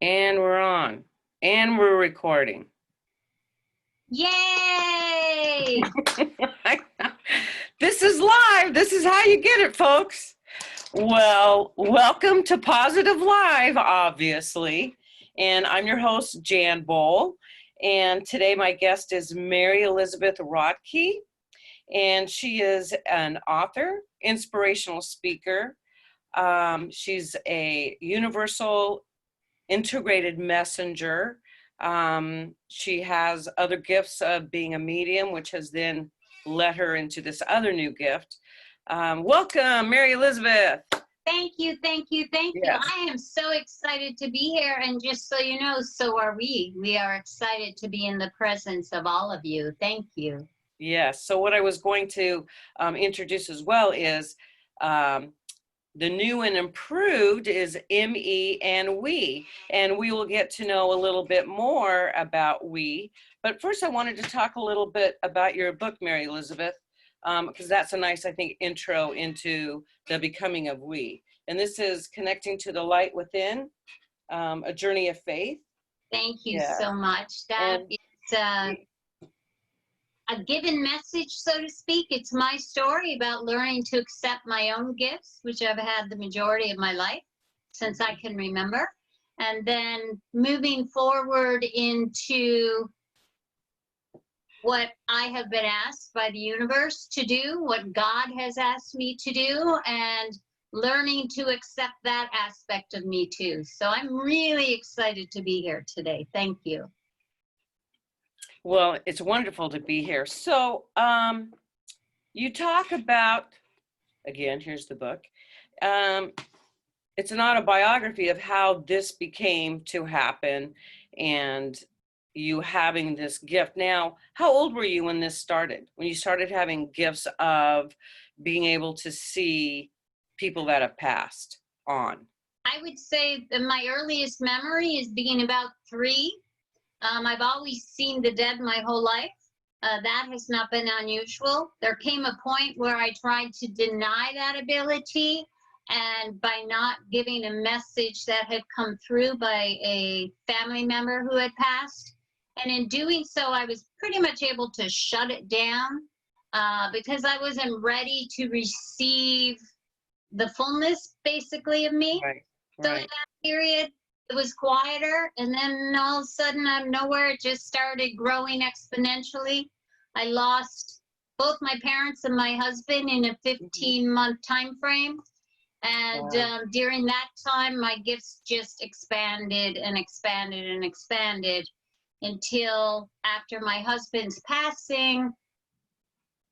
And we're on. And we're recording. Yay! This is live. This is how you get it, folks. Well, welcome to Positive Live, obviously. And I'm your host, Jan Boal. And today my guest is MaryElizabeth Universal. And she is an author, inspirational speaker. She's a universal integrated messenger. She has other gifts of being a medium, which has then led her into this other new gift. Welcome, MaryElizabeth. Thank you. Yes. I am so excited to be here. And just so you know, so are we. We are excited to be in the presence of all of you. Thank you. Yes. So what I was going to introduce as well is the new and improved is ME and we, and we will get to know a little bit more about we. But first I wanted to talk a little bit about your book, MaryElizabeth, because that's a nice, I think, intro into the becoming of we. And this is Connecting to the Light Within, a Journey of Faith. Thank you so much. That is a given message, so to speak. It's my story about learning to accept my own gifts, which I've had the majority of my life since I can remember. And then moving forward into what I have been asked by the universe to do, what God has asked me to do, and learning to accept that aspect of me too. So I'm really excited to be here today. Thank you. Well, it's wonderful to be here. So you talk about, again, here's the book. It's an autobiography of how this became to happen and you having this gift. Now, how old were you when this started? When you started having gifts of being able to see people that have passed on? I would say that my earliest memory is being about 3. I've always seen the dead my whole life. That has not been unusual. There came a point where I tried to deny that ability, and by not giving a message that had come through by a family member who had passed. And in doing so, I was pretty much able to shut it down because I wasn't ready to receive the fullness, basically, of me. Right. So in that period, it was quieter, and then all of a sudden, out of nowhere, it just started growing exponentially. I lost both my parents and my husband in a 15-month time frame. And during that time, my gifts just expanded and expanded and expanded until after my husband's passing.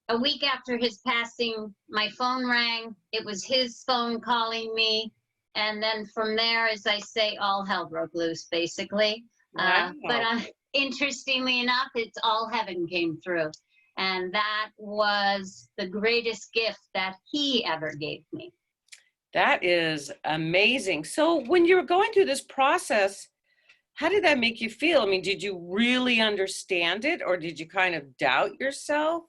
A week after his passing, my phone rang. It was his phone calling me. And then from there, as I say, all hell broke loose, basically. Wow. But interestingly enough, it's all heaven came through. And that was the greatest gift that he ever gave me. That is amazing. So when you were going through this process, how did that make you feel? I mean, did you really understand it, or did you kind of doubt yourself?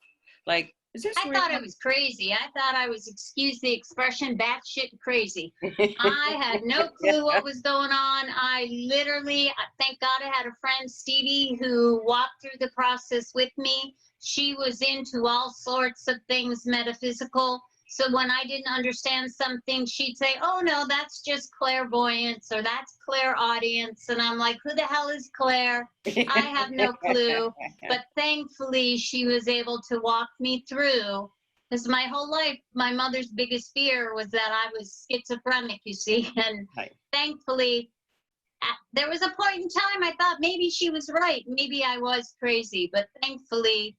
Like, is this I thought I was crazy. I thought I was, excuse the expression, batshit crazy. I had no clue what was going on. I literally, thank God I had a friend, Stevie, who walked through the process with me. She was into all sorts of things metaphysical. So when I didn't understand something, she'd say, oh, no, that's just clairvoyance, or that's clairaudience. And I'm like, who the hell is Claire? I have no clue. But thankfully, she was able to walk me through. Because my whole life, my mother's biggest fear was that I was schizophrenic, you see. And thankfully, there was a point in time I thought maybe she was right. Maybe I was crazy. But thankfully,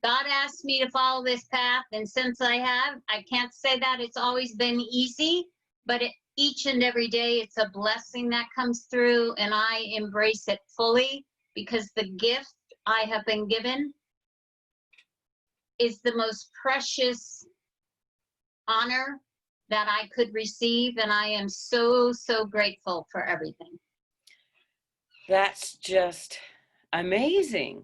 God asked me to follow this path, and since I have, I can't say that it's always been easy, but each and every day it's a blessing that comes through, and I embrace it fully because the gift I have been given is the most precious honor that I could receive, and I am so, so grateful for everything. That's just amazing.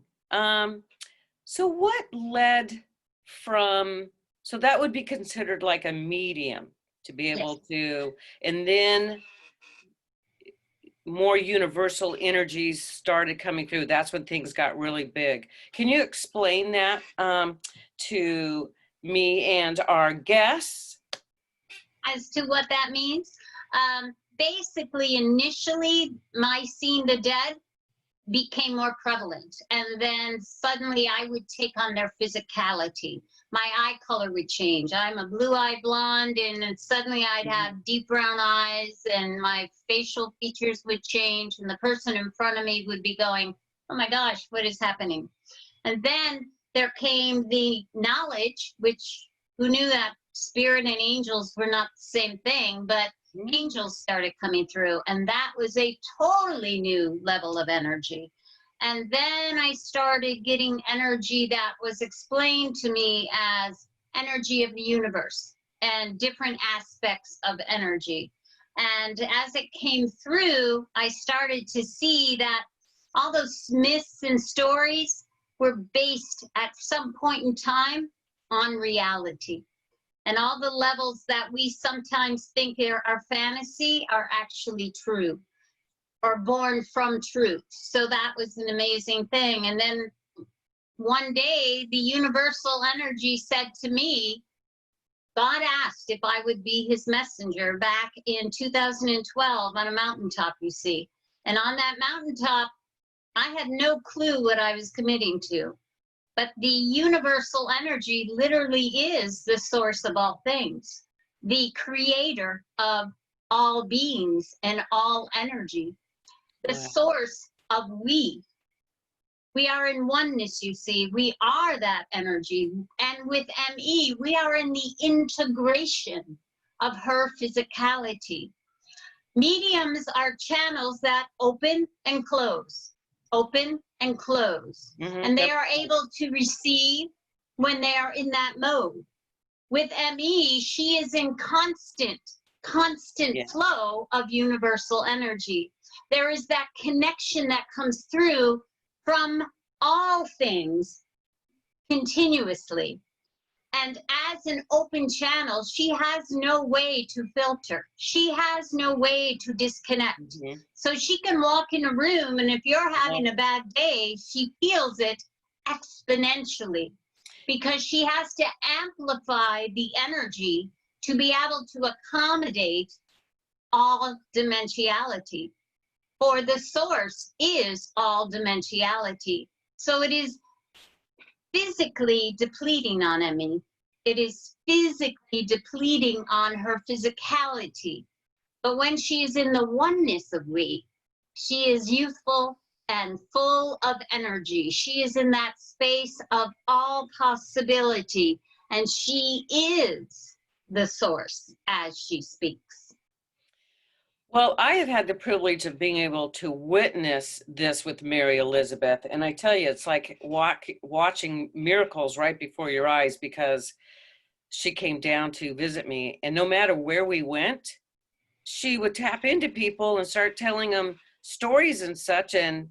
So what led from, so that would be considered like a medium to be able to, and then more universal energies started coming through. That's when things got really big. Can you explain that to me and our guests? As to what that means, basically, initially, my seeing the dead became more prevalent. And then suddenly I would take on their physicality. My eye color would change. I'm a blue-eyed blonde, and then suddenly I'd have deep brown eyes, and my facial features would change, and the person in front of me would be going, oh my gosh, what is happening? And then there came the knowledge, which who knew that spirit and angels were not the same thing, but angels started coming through, and that was a totally new level of energy. And then I started getting energy that was explained to me as energy of the universe and different aspects of energy. And as it came through, I started to see that all those myths and stories were based at some point in time on reality. And all the levels that we sometimes think are fantasy are actually true, or born from truth. So that was an amazing thing. And then one day, the universal energy said to me, God asked if I would be his messenger back in 2012 on a mountaintop, you see. And on that mountaintop, I had no clue what I was committing to. But the universal energy literally is the source of all things, the creator of all beings and all energy, the source of we. We are in oneness, you see. We are that energy. And with ME, we are in the integration of her physicality. Mediums are channels that open and close. Open and close. And they are able to receive when they are in that mode. With ME, she is in constant flow of universal energy. There is that connection that comes through from all things continuously. And as an open channel, she has no way to filter. She has no way to disconnect. So she can walk in a room, and if you're having a bad day, she feels it exponentially because she has to amplify the energy to be able to accommodate all dimensionality. For the source is all dimensionality. So it is physically depleting on Emmy. It is physically depleting on her physicality. But when she is in the oneness of we, she is youthful and full of energy. She is in that space of all possibility, and she is the source as she speaks. Well, I have had the privilege of being able to witness this with MaryElizabeth, and I tell you, it's like watching miracles right before your eyes, because she came down to visit me, and no matter where we went, she would tap into people and start telling them stories and such, and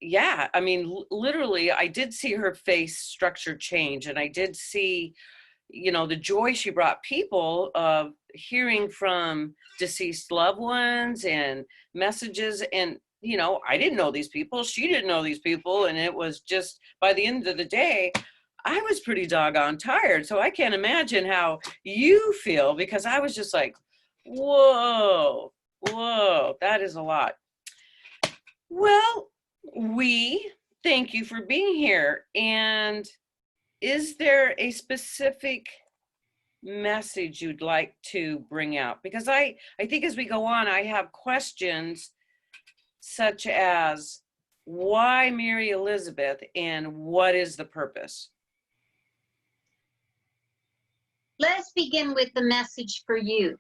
yeah, I mean, literally, I did see her face structure change, and I did see, you know, the joy she brought people of hearing from deceased loved ones and messages. And, you know, I didn't know these people. She didn't know these people. And it was just, by the end of the day, I was pretty doggone tired. So I can't imagine how you feel, because I was just like, whoa, that is a lot. Well, we thank you for being here. And is there a specific message you'd like to bring out? Because I think as we go on, I have questions such as, why MaryElizabeth and what is the purpose? Let's begin with the message for you,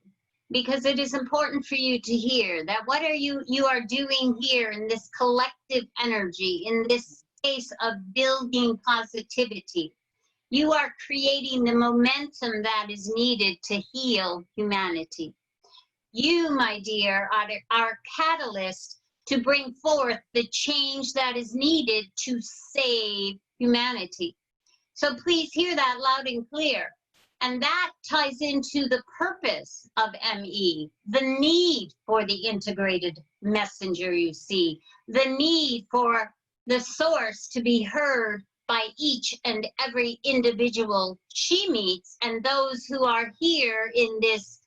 because it is important for you to hear that what are you are doing here in this collective energy, in this space of building positivity. You are creating the momentum that is needed to heal humanity. You, my dear, are our catalyst to bring forth the change that is needed to save humanity. So please hear that loud and clear. And that ties into the purpose of ME, the need for the integrated messenger, you see, the need for the source to be heard by each and every individual she meets, and those who are here in this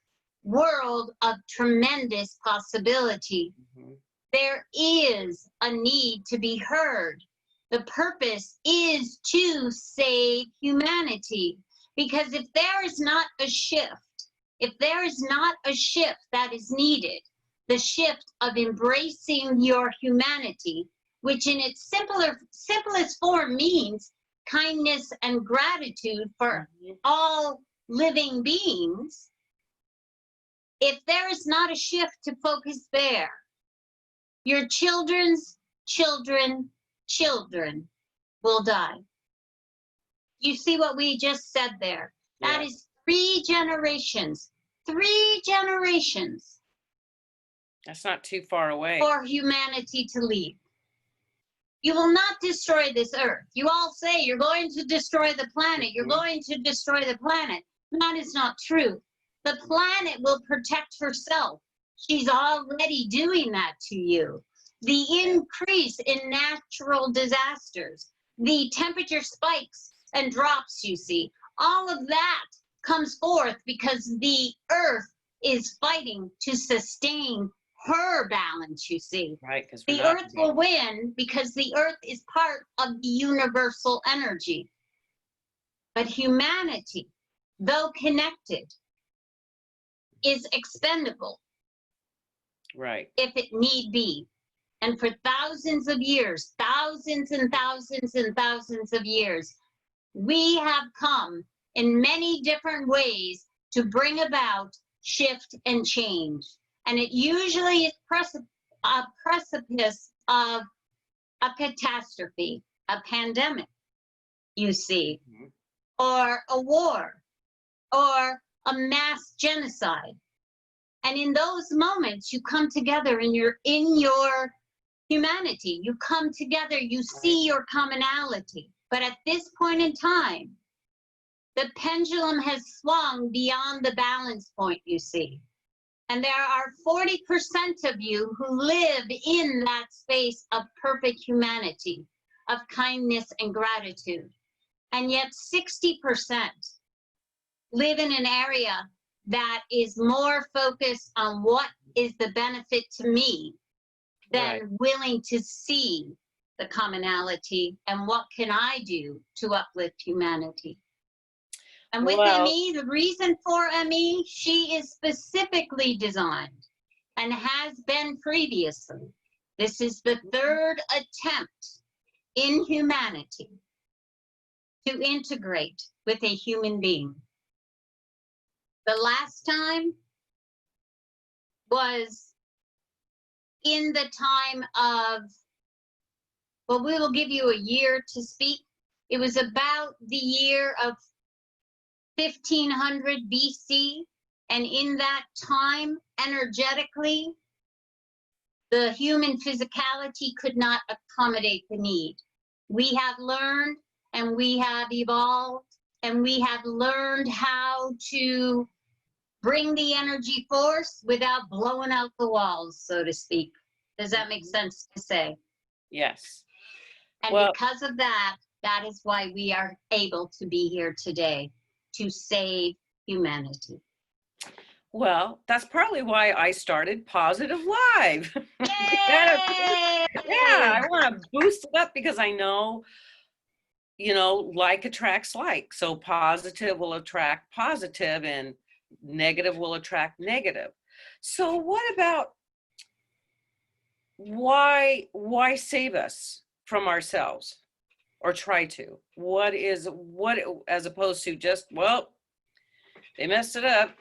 world of tremendous possibility. There is a need to be heard. The purpose is to save humanity. Because if there is not a shift, if there is not a shift that is needed, the shift of embracing your humanity, which in its simplest form means kindness and gratitude for all living beings, if there is not a shift to focus there, your children's children will die. You see what we just said there? That is 3 generations. 3 generations. That's not too far away. For humanity to leave. You will not destroy this earth. You all say you're going to destroy the planet. You're going to destroy the planet. That is not true. The planet will protect herself. She's already doing that to you. The increase in natural disasters, the temperature spikes and drops, you see, all of that comes forth because the earth is fighting to sustain her balance, you see. Right, because the earth will win because the earth is part of the universal energy. But humanity, though connected, is expendable. Right. If it need be. And for thousands of years, thousands and thousands and thousands of years, we have come in many different ways to bring about shift and change. And it usually is a precipice of a catastrophe, a pandemic, you see, or a war, or a mass genocide. And in those moments, you come together in your humanity. You come together, you see your commonality. But at this point in time, the pendulum has swung beyond the balance point, you see. And there are 40% of you who live in that space of perfect humanity, of kindness and gratitude. And yet 60% live in an area that is more focused on what is the benefit to me than willing to see the commonality and what can I do to uplift humanity. And with ME, the reason for ME, she is specifically designed and has been previously. This is the 3rd attempt in humanity to integrate with a human being. The last time was in the time of, well, we will give you a year to speak. It was about the year of 1500 BC, and in that time, energetically, the human physicality could not accommodate the need. We have learned and we have evolved and we have learned how to bring the energy force without blowing out the walls, so to speak. Does that make sense to say? Yes. And because of that, that is why we are able to be here today, to save humanity. Well, that's partly why I started Positive Live. Yay! Yeah, I want to boost it up because I know, like attracts like. So positive will attract positive and negative will attract negative. So what about why save us from ourselves or try to? What as opposed to just, well, they messed it up.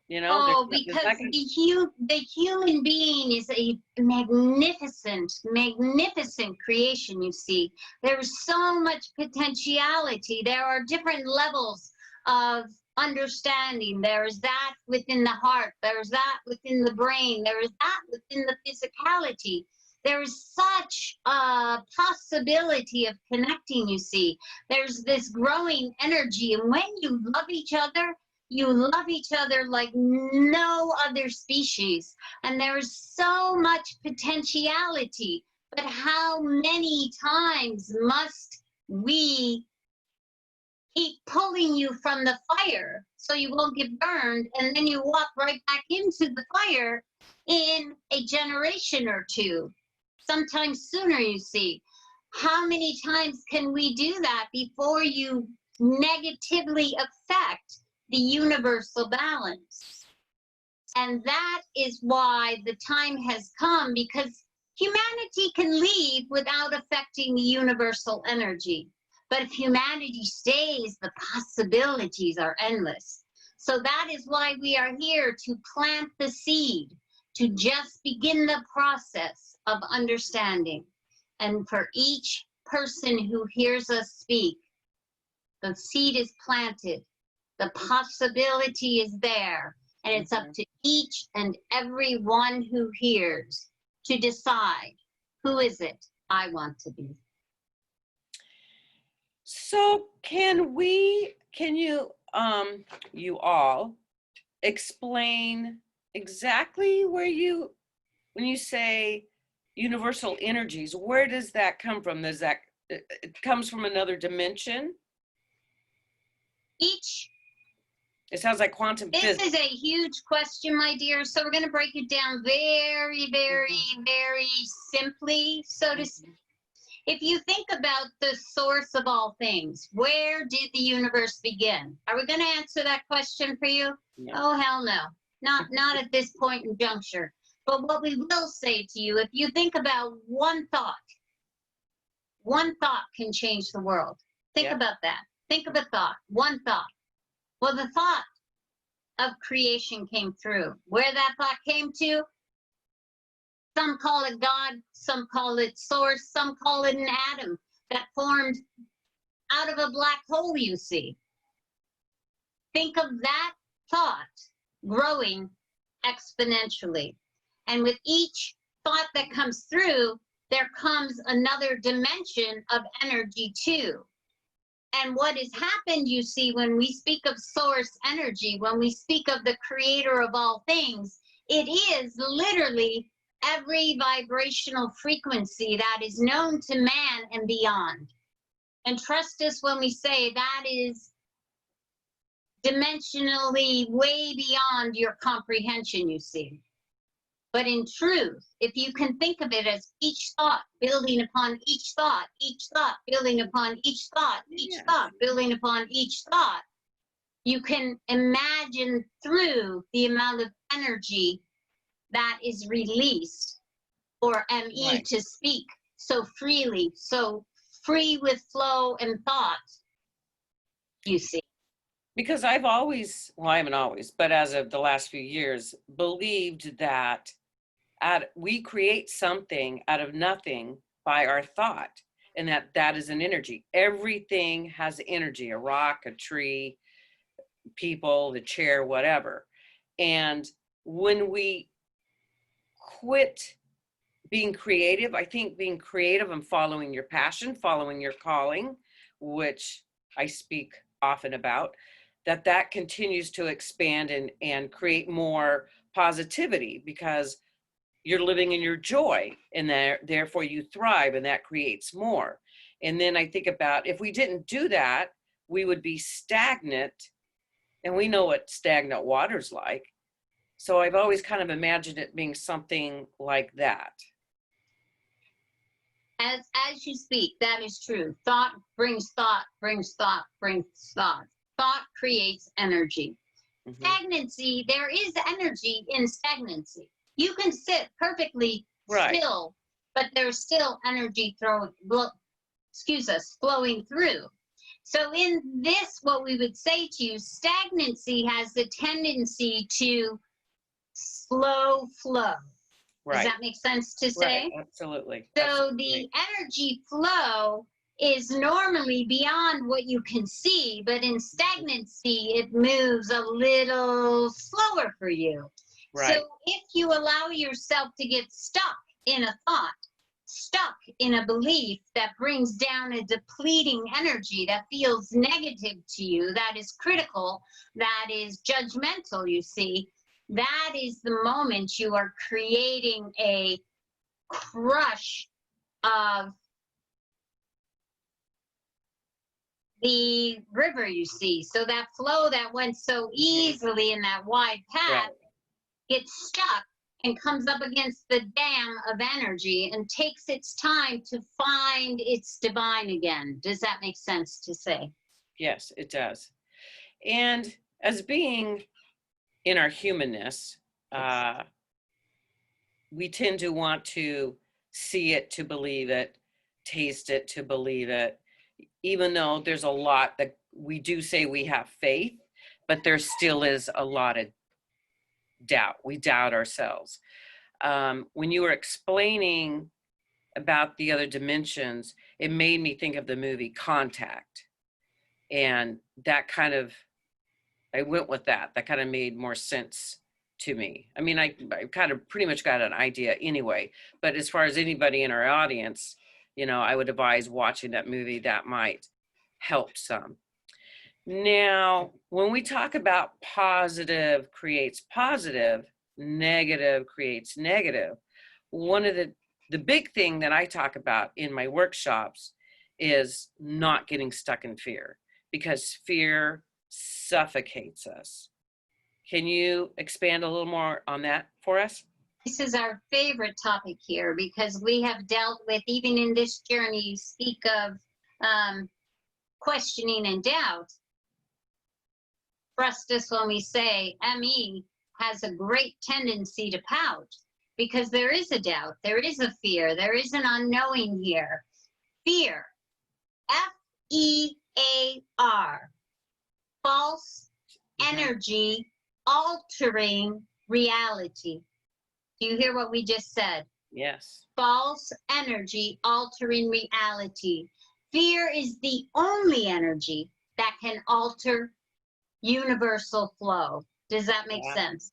Because the human being is a magnificent, magnificent creation, you see. There's so much potentiality. There are different levels of understanding. There's that within the heart. There's that within the brain. There is that within the physicality. There's such a possibility of connecting, you see. There's this growing energy. And when you love each other like no other species. And there's so much potentiality. But how many times must we keep pulling you from the fire so you won't get burned, and then you walk right back into the fire in a generation or two, sometimes sooner, you see. How many times can we do that before you negatively affect the universal balance? And that is why the time has come, because humanity can leave without affecting the universal energy. But if humanity stays, the possibilities are endless. So that is why we are here, to plant the seed, to just begin the process of understanding. And for each person who hears us speak, the seed is planted, the possibility is there, and it's up to each and every one who hears to decide, who is it I want to be? So can you, you all explain exactly when you say universal energies, where does that come from? It comes from another dimension? It sounds like quantum physics. This is a huge question, my dear. So we're going to break it down very, very, very simply, so to speak. If you think about the source of all things, where did the universe begin? Are we going to answer that question for you? No. Oh, hell no. Not at this point in juncture. But what we will say to you, if you think about one thought can change the world. Think about that. Think of a thought, one thought. Well, the thought of creation came through. Where that thought came to, some call it God, some call it source, some call it an atom that formed out of a black hole, you see. Think of that thought growing exponentially. And with each thought that comes through, there comes another dimension of energy too. And what has happened, you see, when we speak of source energy, when we speak of the creator of all things, it is literally every vibrational frequency that is known to man and beyond. And trust us when we say that is dimensionally way beyond your comprehension, you see. But in truth, if you can think of it as each thought building upon each thought building upon each thought, each thought building upon each thought, you can imagine through the amount of energy that is released for ME to speak so freely, so free with flow and thought, you see. Because I've always, well, I haven't always, but as of the last few years, believed that we create something out of nothing by our thought, and that is an energy. Everything has energy, a rock, a tree, people, the chair, whatever. And when we quit being creative, I think being creative and following your passion, following your calling, which I speak often about, that continues to expand and create more positivity, because you're living in your joy, and therefore you thrive, and that creates more. And then I think about, if we didn't do that, we would be stagnant, and we know what stagnant water's like. So I've always kind of imagined it being something like that. As you speak, that is true. Thought brings thought, brings thought, brings thought. Thought creates energy. Stagnancy, there is energy in stagnancy. You can sit perfectly still, but there's still energy flowing through. So in this, what we would say to you, stagnancy has the tendency to slow flow. Does that make sense to say? Right, absolutely. So the energy flow is normally beyond what you can see, but in stagnancy, it moves a little slower for you. Right. So if you allow yourself to get stuck in a thought, stuck in a belief that brings down a depleting energy that feels negative to you, that is critical, that is judgmental, you see, that is the moment you are creating a crush of the river, you see. So that flow that went so easily in that wide path gets stuck and comes up against the dam of energy and takes its time to find its divine again. Does that make sense to say? Yes, it does. And as being in our humanness, we tend to want to see it to believe it, taste it to believe it, even though there's a lot that we do say we have faith, but there still is a lot of doubt. We doubt ourselves. When you were explaining about the other dimensions, it made me think of the movie Contact. And that kind of, I went with that. That kind of made more sense to me. I mean, I kind of pretty much got an idea anyway, but as far as anybody in our audience, you know, I would advise watching that movie. That might help some. Now, when we talk about positive creates positive, negative creates negative, one of the big thing that I talk about in my workshops is not getting stuck in fear, because fear suffocates us. Can you expand a little more on that for us? This is our favorite topic here because we have dealt with, even in this journey, you speak of questioning and doubt. Trust us when we say ME has a great tendency to pout because there is a doubt, there is a fear, there is an unknowing here. Fear, F-E-A-R, false energy altering reality. Do you hear what we just said? Yes. False energy altering reality. Fear is the only energy that can alter universal flow. Does that make sense?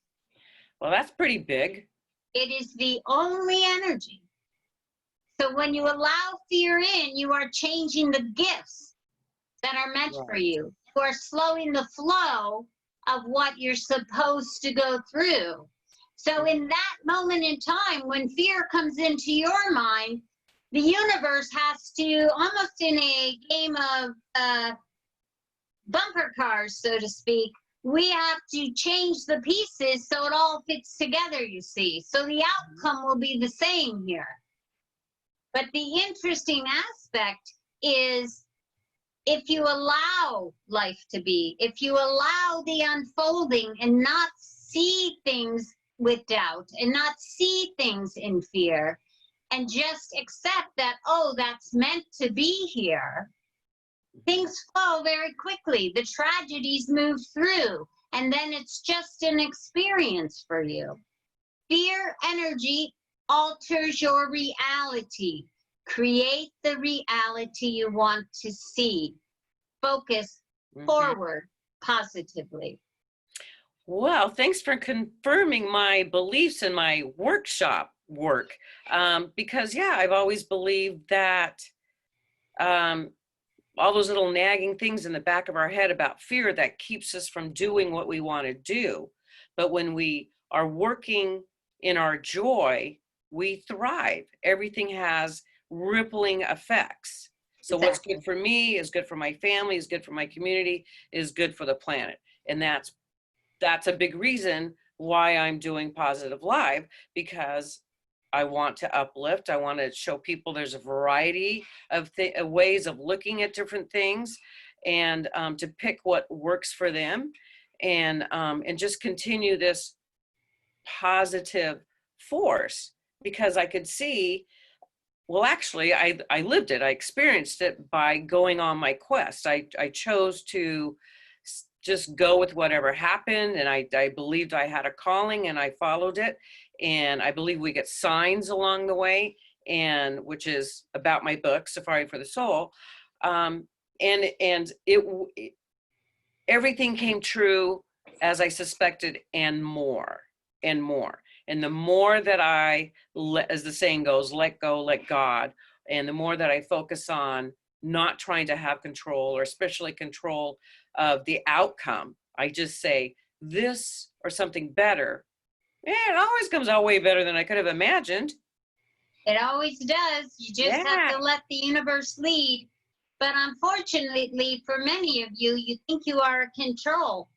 Well, that's pretty big. It is the only energy. So when you allow fear in, you are changing the gifts that are meant for you. You are slowing the flow of what you're supposed to go through. So in that moment in time, when fear comes into your mind, the universe has to, almost in a game of bumper cars, so to speak, we have to change the pieces so it all fits together, you see. So the outcome will be the same here. But the interesting aspect is, if you allow life to be, if you allow the unfolding and not see things with doubt and not see things in fear and just accept that, oh, that's meant to be here, things flow very quickly. The tragedies move through, and then it's just an experience for you. Fear energy alters your reality. Create the reality you want to see. Focus forward positively. Well, thanks for confirming my beliefs in my workshop work. Because, yeah, I've always believed that all those little nagging things in the back of our head about fear that keeps us from doing what we want to do. But when we are working in our joy, we thrive. Everything has rippling effects. So what's good for me is good for my family, is good for my community, is good for the planet. And that's a big reason why I'm doing Positive Live, because I want to uplift. I want to show people there's a variety of ways of looking at different things, and to pick what works for them, and just continue this positive force, because I could see, well, actually, I lived it. I experienced it by going on my quest. I chose to just go with whatever happened, and I believed I had a calling, and I followed it. And I believe we get signs along the way, and which is about my book, Safari for the Soul. And everything came true as I suspected, and more and more. And the more that I, as the saying goes, let go, let God, and the more that I focus on not trying to have control, or especially control of the outcome, I just say this or something better. It always comes out way better than I could have imagined. It always does. You just have Yeah. to let the universe lead. But unfortunately, for many of you, you think you are in control.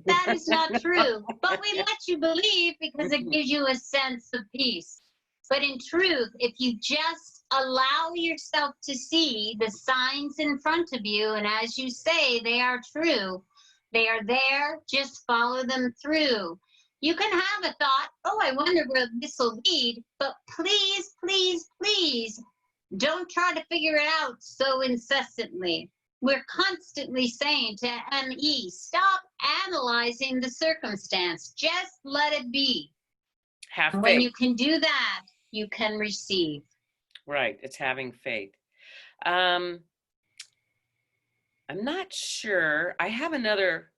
That is not true. But we let you believe because it gives you a sense of peace. But in truth, if you just allow yourself to see the signs in front of you, and as you say, they are true, they are there, just follow them through. You can have a thought, oh, I wonder where this will lead, but please, please, please don't try to figure it out so incessantly. We're constantly saying to ME, stop analyzing the circumstance, just let it be. Have And faith. when you can do that, you can receive. Right, it's having faith. I'm not sure. I have another,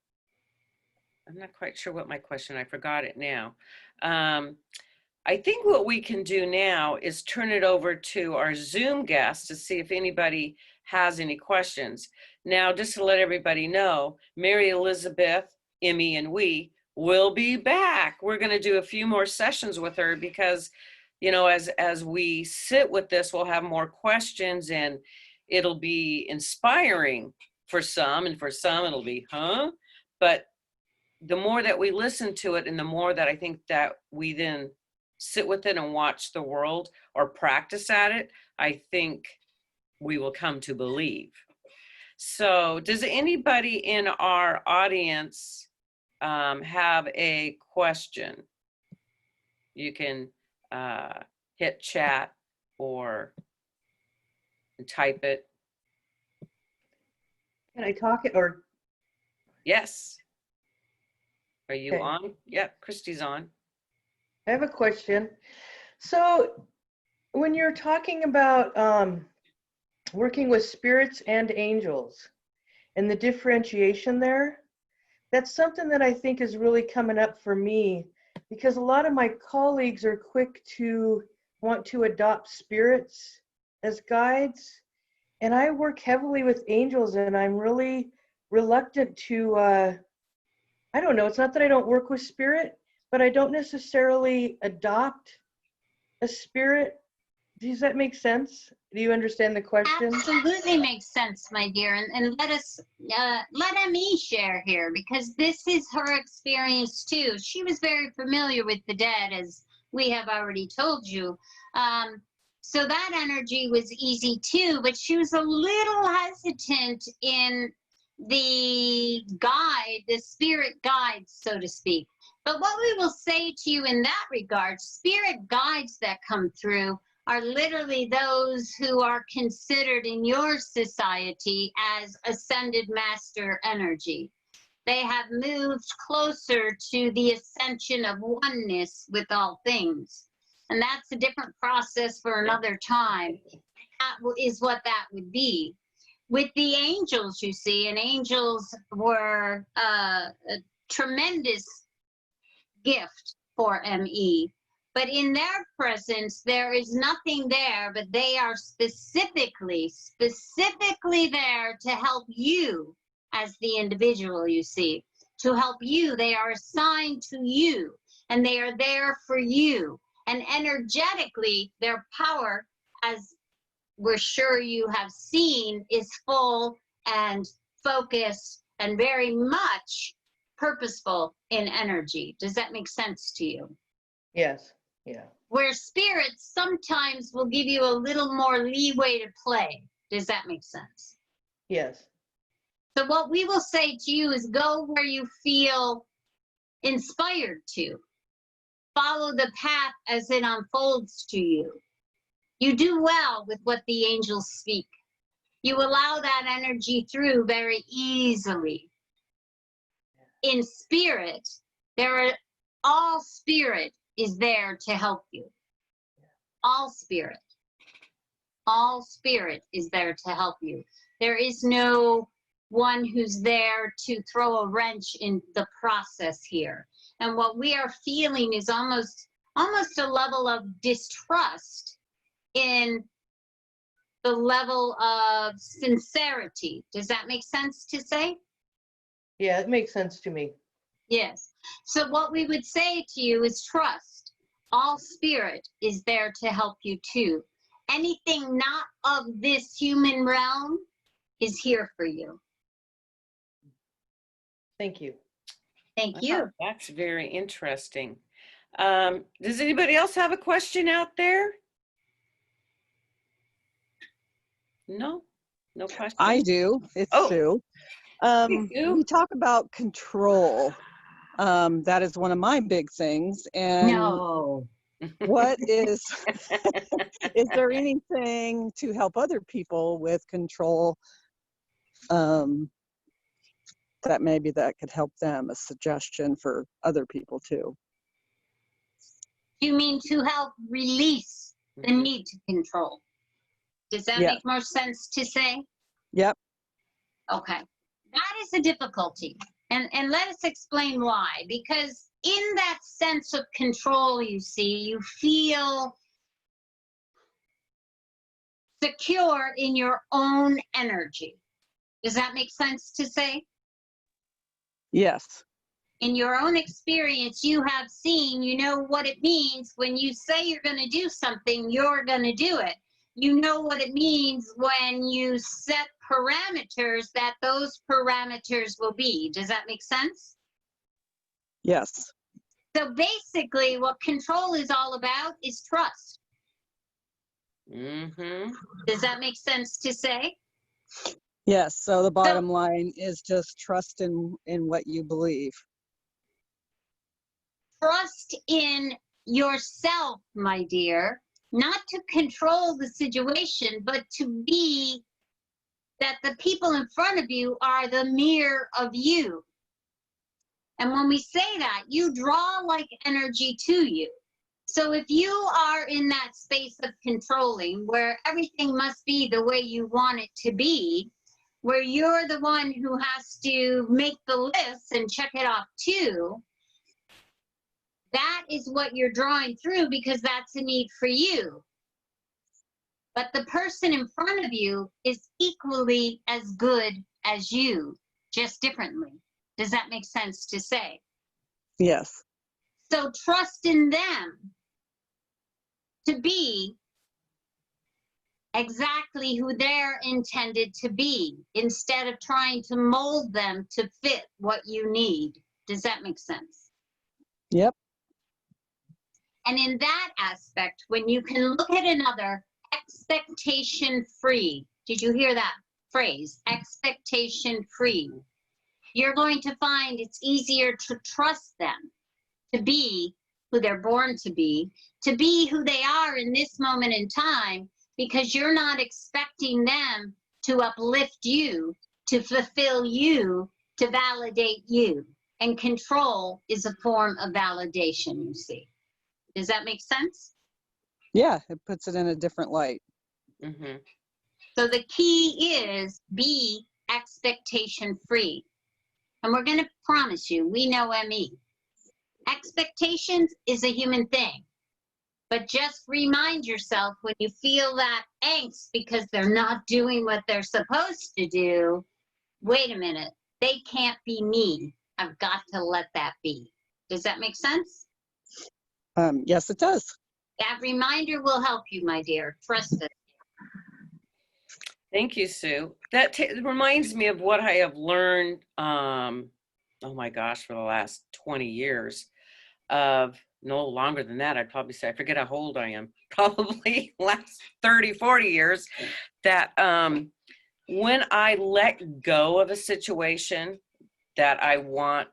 I'm not quite sure what my question, I forgot it now. I think what we can do now is turn it over to our Zoom guests to see if anybody has any questions. Now, just to let everybody know, MaryElizabeth, Emmy, and we will be back. We're going to do a few more sessions with her because, you know, as we sit with this, we'll have more questions and it'll be inspiring for some, and for some it'll be, huh? But the more that we listen to it and the more that I think that we then sit with it and watch the world or practice at it, I think we will come to believe. So does anybody in our audience have a question? You can hit chat or type it. Can I talk it or? Yes. Are you Okay. on? Yep, Christy's on. I have a question. So when you're talking about working with spirits and angels and the differentiation there, that's something that I think is really coming up for me, because a lot of my colleagues are quick to want to adopt spirits as guides. And I work heavily with angels, and I'm really reluctant to, I don't know, it's not that I don't work with spirit, but I don't necessarily adopt a spirit. Does that make sense? Do you understand the question? Absolutely makes sense, my dear. And let us let ME share here, because this is her experience too. She was very familiar with the dead, as we have already told you. So that energy was easy too, but she was a little hesitant in the guide, the spirit guides, so to speak. But what we will say to you in that regard, spirit guides that come through are literally those who are considered in your society as ascended master energy. They have moved closer to the ascension of oneness with all things. And that's a different process for another time. That is what that would be. With the angels, you see, and angels were a tremendous gift for ME. But in their presence, there is nothing there, but they are specifically there to help you as the individual, you see. To help you, they are assigned to you, and they are there for you. And energetically, their power, as we're sure you have seen, is full and focused and very much purposeful in energy. Does that make sense to you? Yes. Yeah. Where spirits sometimes will give you a little more leeway to play. Does that make sense? Yes. So what we will say to you is go where you feel inspired to. Follow the path as it unfolds to you. You do well with what the angels speak. You allow that energy through very easily. In spirit, all spirit is there to help you. All spirit is there to help you. There is no one who's there to throw a wrench in the process here. And what we are feeling is almost a level of distrust in the level of sincerity. Does that make sense to say? Yeah, it makes sense to me. Yes. So what we would say to you is trust. All spirit is there to help you too. Anything not of this human realm is here for you. Thank you. Thank you. That's very interesting. Does anybody else have a question out there? No? No question? I do. It's Oh. Sue. Sue. We talk about control. That is one of my big things. And No. what is there anything to help other people with control that maybe that could help them, a suggestion for other people too? You mean to help release the need to control? Does that Yeah. make more sense to say? Yep. Okay. That is a difficulty. And let us explain why. Because in that sense of control, you see, you feel secure in your own energy. Does that make sense to say? Yes. In your own experience, you have seen, you know what it means when you say you're going to do something, you're going to do it. You know what it means when you set parameters, that those parameters will be. Does that make sense? Yes. So basically, what control is all about is trust. Mm-hmm. Does that make sense to say? Yes. So the bottom line is just trust in what you believe. Trust in yourself, my dear, not to control the situation, but to be that the people in front of you are the mirror of you. And when we say that, you draw like energy to you. So if you are in that space of controlling, where everything must be the way you want it to be, where you're the one who has to make the list and check it off too, that is what you're drawing through, because that's a need for you. But the person in front of you is equally as good as you, just differently. Does that make sense to say? Yes. So trust in them to be exactly who they're intended to be, instead of trying to mold them to fit what you need. Does that make sense? Yep. And in that aspect, when you can look at another expectation free, did you hear that phrase? Expectation free. You're going to find it's easier to trust them to be who they're born to be who they are in this moment in time, because you're not expecting them to uplift you, to fulfill you, to validate you. And control is a form of validation, you see. Does that make sense? Yeah, it puts it in a different light. Mm-hmm. So the key is be expectation free. And we're going to promise you, we know ME. Expectations is a human thing. But just remind yourself when you feel that angst because they're not doing what they're supposed to do, wait a minute, they can't be me. I've got to let that be. Does that make sense? Yes, it does. That reminder will help you, my dear. Trust it. Thank you, Sue. That reminds me of what I have learned, oh my gosh, for the last 20 years of, no longer than that, I'd probably say, I forget how old I am, probably last 30, 40 years, that when I let go of a situation that I want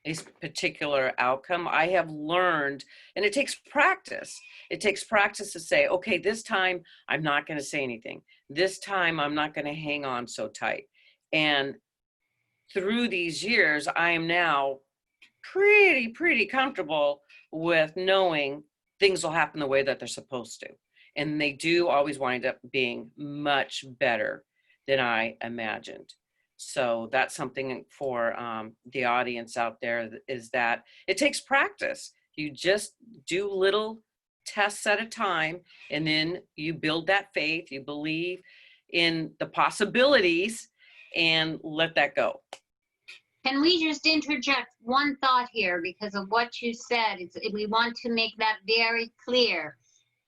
a particular outcome, I have learned, and it takes practice. It takes practice to say, okay, this time I'm not going to say anything. This time I'm not going to hang on so tight. And through these years, I am now pretty comfortable with knowing things will happen the way that they're supposed to. And they do always wind up being much better than I imagined. So that's something for the audience out there, is that it takes practice. You just do little tests at a time, and then you build that faith, you believe in the possibilities, and let that go. Can we just interject one thought here because of what you said? We want to make that very clear.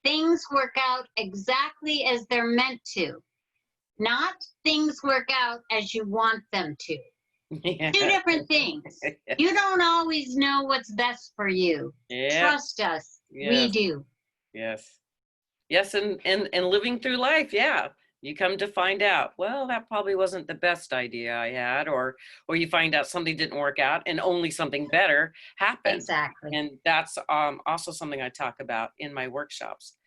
Things work out exactly as they're meant to, not things work out as you want them to. Yeah. Two different things. You don't always know what's best for you. Yeah. Trust us. We Yes. do. Yes. Yes, and living through life, yeah. You come to find out, well, that probably wasn't the best idea I had, or you find out something didn't work out and only something better happened. Exactly. And that's also something I talk about in my workshops.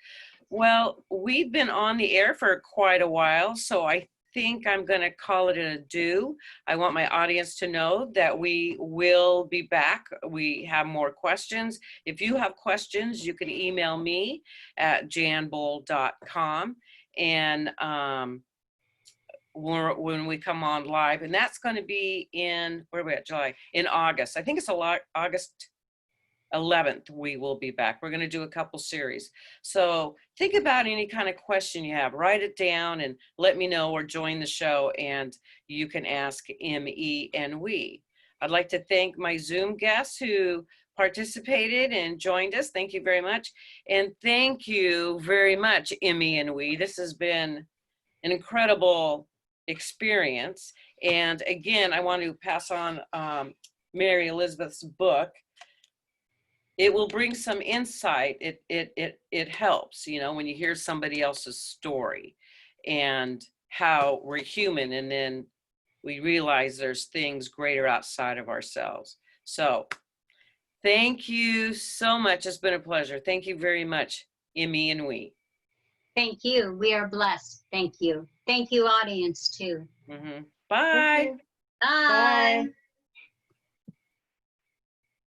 Well, we've been on the air for quite a while, so I think I'm going to call it a do. I want my audience to know that we will be back. We have more questions. If you have questions, you can email me at janboal.com, and when we come on live, and that's going to be in, where are we at, July? In August. I think it's August 11th, we will be back. We're going to do a couple series. So think about any kind of question you have, write it down and let me know, or join the show and you can ask ME and we. I'd like to thank my Zoom guests who participated and joined us. Thank you very much. And thank you very much, ME and we. This has been an incredible experience. And again, I want to pass on Mary Elizabeth's book. It will bring some insight. It helps, you know, when you hear somebody else's story and how we're human, and then we realize there's things greater outside of ourselves. So thank you so much. It's been a pleasure. Thank you very much, Emmy and we. Thank you. We are blessed. Thank you. Thank you, audience, too. Bye. Thank you. Bye. Bye.